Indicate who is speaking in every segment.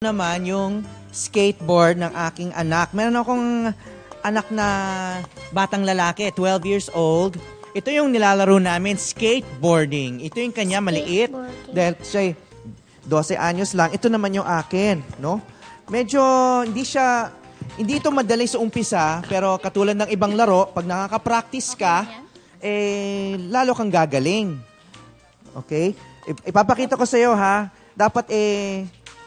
Speaker 1: Naman yung skateboard ng aking anak. Meron akong anak na batang lalaki, 12 years old. Ito yung nilalaro namin, skateboarding. Ito yung kanya maliit. Dahil siya 12 anyos lang. Ito naman yung akin, no? Medyo hindi ito madali sa umpisa, pero katulad ng ibang laro, pag nakaka-practice ka, lalo kang gagaling. Okay? Ipapakita ko sa iyo, ha? Dapat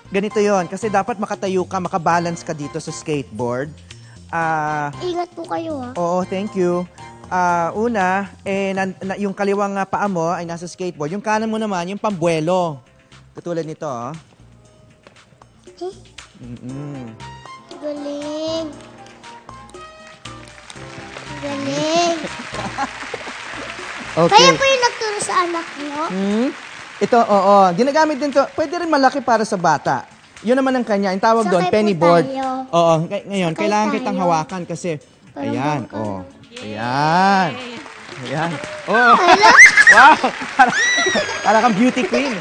Speaker 1: ganito yon kasi dapat makatayo ka, makabalance ka dito sa skateboard.
Speaker 2: Ingat po kayo, ha?
Speaker 1: Oo, thank you. Una, yung kaliwang paa mo ay nasa skateboard. Yung kanan mo naman, yung pambuelo. Katulad nito, oh.
Speaker 2: Galing. Galing.
Speaker 1: Okay.
Speaker 2: Kaya po yung nagturo sa anak niyo?
Speaker 1: Ito, oo. Ginagamit din to. Pwede rin malaki para sa bata. Yun naman ang kanya. Yung tawag doon, penny board. Oo. Ngayon, kailangan kitang hawakan kasi, ayan, oh. Ayan. Ayan. Oh. Wow. Para kang beauty queen.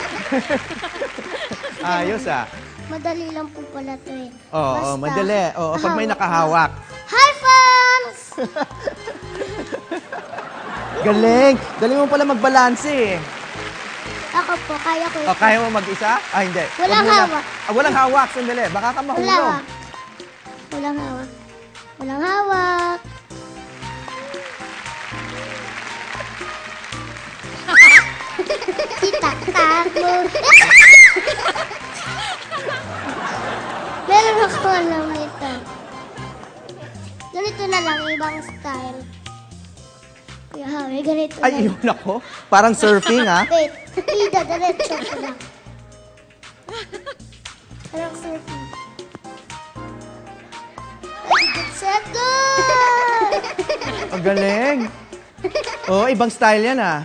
Speaker 1: Ayos, ah.
Speaker 2: Madali lang po pala ito, eh.
Speaker 1: Oo, madali. Oo, pag may nakahawak.
Speaker 2: Hi, fans!
Speaker 1: Galing. Galing mo pala magbalanse, eh.
Speaker 2: Ako po, kaya ko ito.
Speaker 1: Kaya mo mag-isa? Hindi.
Speaker 2: Walang hawak.
Speaker 1: Walang hawak. Sandali. Baka ka mahulog.
Speaker 2: Walang hawak. Walang hawak. Itaktago. Meron ako alam ito. Ganito na lang, ibang style. Kuya Harry, ganito
Speaker 1: Ay,
Speaker 2: lang.
Speaker 1: yun ako. Parang surfing, ha?
Speaker 2: Wait, idadiretso ko lang. Parang surfing. Set, go!
Speaker 1: Ang galing. Oo, ibang style yan, ah.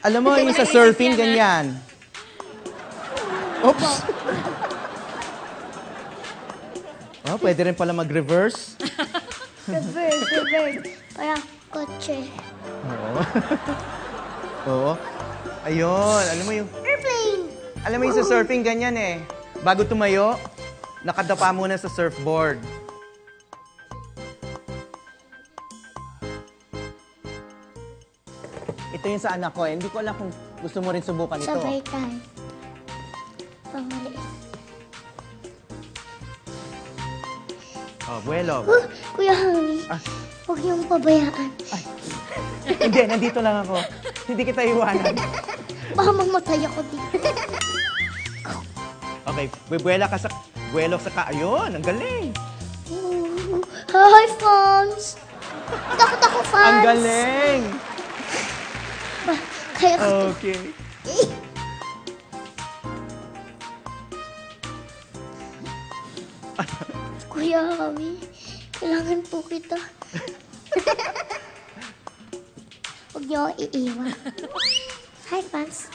Speaker 1: Alam mo, yung sa surfing, ganyan. Oops. Oh, pwede rin pala mag-reverse.
Speaker 2: Reverse. Parang kotse.
Speaker 1: Oo. Oo. Ayun. Alam mo yung...
Speaker 2: Airplane!
Speaker 1: Alam mo yung sa surfing, ganyan eh. Bago tumayo, nakadapa muna sa surfboard. Ito yung sa anak ko eh. Hindi ko alam kung gusto mo rin subukan ito.
Speaker 2: Sabay tayo. Pamaliit.
Speaker 1: Oh, buelo.
Speaker 2: Kuya Harry, huwag niyong pabayaan.
Speaker 1: Ay. Hindi, nandito lang ako. Hindi kita iwanan.
Speaker 2: Baka mamatay ako dito.
Speaker 1: Okay, buelo sa ka. Ayun, ang galing.
Speaker 2: Hi, fans! Takot ako, fans!
Speaker 1: Ang galing.
Speaker 2: Kaya ko to.
Speaker 1: Okay.
Speaker 2: Kuya Harry, kailangan po kita. Huwag niyo ako iiwan. Hi, fans!